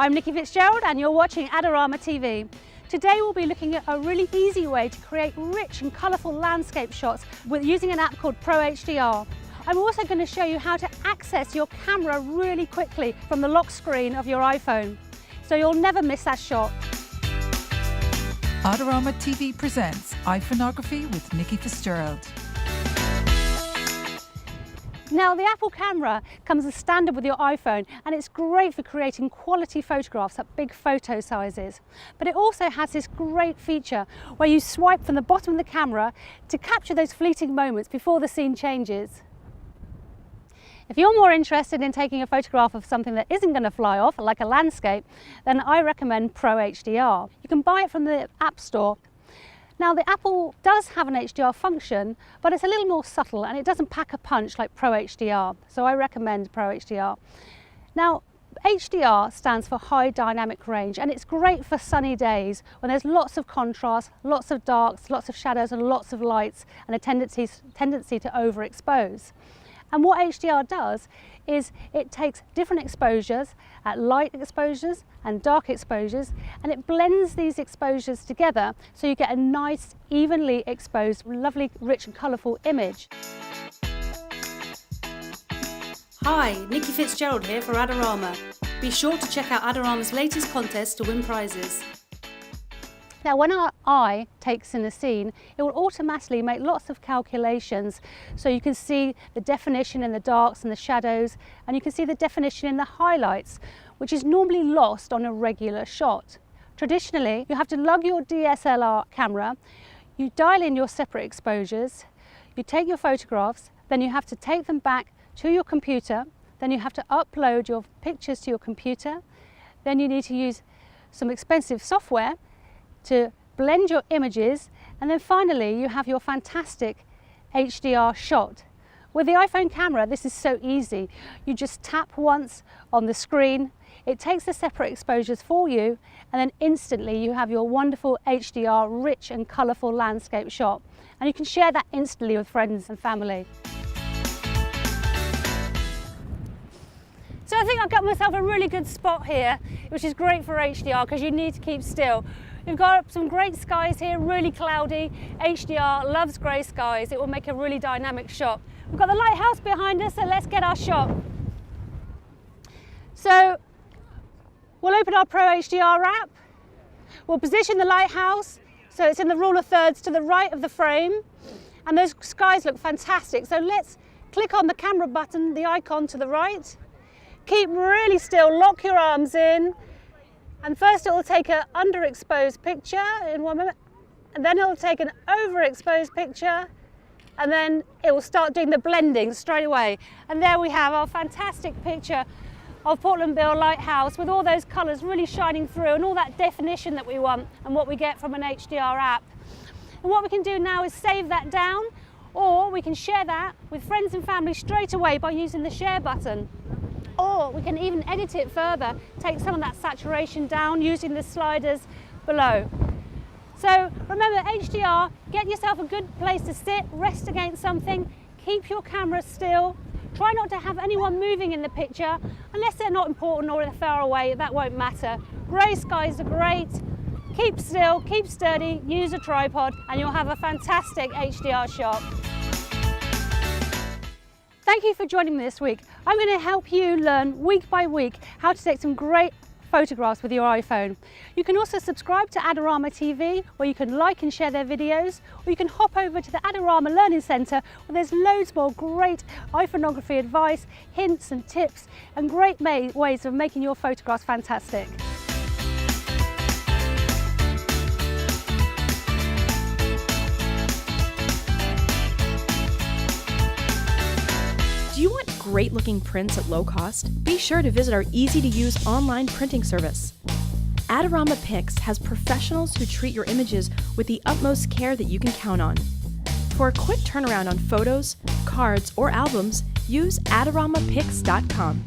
I'm Nicki Fitz-Gerald and you're watching AdoramaTV. Today we'll be looking at a really easy way to create rich and colourful landscape shots using an app called Pro HDR. I'm also going to show you how to access your camera really quickly from the lock screen of your iPhone, so you'll never miss that shot. AdoramaTV presents iPhoneography with Nicki Fitz-Gerald. Now, the Apple camera comes as standard with your iPhone and it's great for creating quality photographs at big photo sizes. But it also has this great feature where you swipe from the bottom of the camera to capture those fleeting moments before the scene changes. If you're more interested in taking a photograph of something that isn't going to fly off, like a landscape, then I recommend Pro HDR. You can buy it from the App Store. Now, the Apple does have an HDR function, but it's a little more subtle and it doesn't pack a punch like Pro HDR, so I recommend Pro HDR. Now, HDR stands for High Dynamic Range, and it's great for sunny days when there's lots of contrast, lots of darks, lots of shadows and lots of lights, and a tendency to overexpose. And what HDR does is it takes different exposures, at light exposures and dark exposures, and it blends these exposures together so you get a nice, evenly exposed, lovely, rich and colourful image. Hi, Nicki Fitz-Gerald here for Adorama. Be sure to check out Adorama's latest contest to win prizes. Now, when our eye takes in a scene, it will automatically make lots of calculations, so you can see the definition in the darks and the shadows, and you can see the definition in the highlights, which is normally lost on a regular shot. Traditionally, you have to lug your DSLR camera, you dial in your separate exposures, you take your photographs, then you have to take them back to your computer, then you have to upload your pictures to your computer, then you need to use some expensive software to blend your images, and then finally you have your fantastic HDR shot. With the iPhone camera, this is so easy. You just tap once on the screen, it takes the separate exposures for you, and then instantly you have your wonderful HDR, rich and colourful landscape shot. And you can share that instantly with friends and family. So I think I've got myself a really good spot here, which is great for HDR because you need to keep still. We've got some great skies here, really cloudy. HDR loves grey skies. It will make a really dynamic shot. We've got the lighthouse behind us, so let's get our shot. So we'll open our Pro HDR app. We'll position the lighthouse so it's in the rule of thirds to the right of the frame. And those skies look fantastic. So let's click on the camera button, the icon to the right. Keep really still, lock your arms in. And first it will take an underexposed picture in 1 minute, and then it will take an overexposed picture, and then it will start doing the blending straight away. And there we have our fantastic picture of Portland Bill Lighthouse with all those colours really shining through and all that definition that we want and what we get from an HDR app. And what we can do now is save that down, or we can share that with friends and family straight away by using the share button. Or we can even edit it further, take some of that saturation down using the sliders below. So remember, HDR, get yourself a good place to sit, rest against something, keep your camera still, try not to have anyone moving in the picture, unless they're not important or they're far away, that won't matter. Grey skies are great, keep still, keep sturdy, use a tripod, and you'll have a fantastic HDR shot. Thank you for joining me this week. I'm going to help you learn week by week how to take some great photographs with your iPhone. You can also subscribe to AdoramaTV, where you can like and share their videos, or you can hop over to the Adorama Learning Centre, where there's loads more great iPhoneography advice, hints and tips, and great ways of making your photographs fantastic. Do you want great looking prints at low cost? Be sure to visit our easy-to-use online printing service. Adorama Pix has professionals who treat your images with the utmost care that you can count on. For a quick turnaround on photos, cards, or albums, use AdoramaPix.com.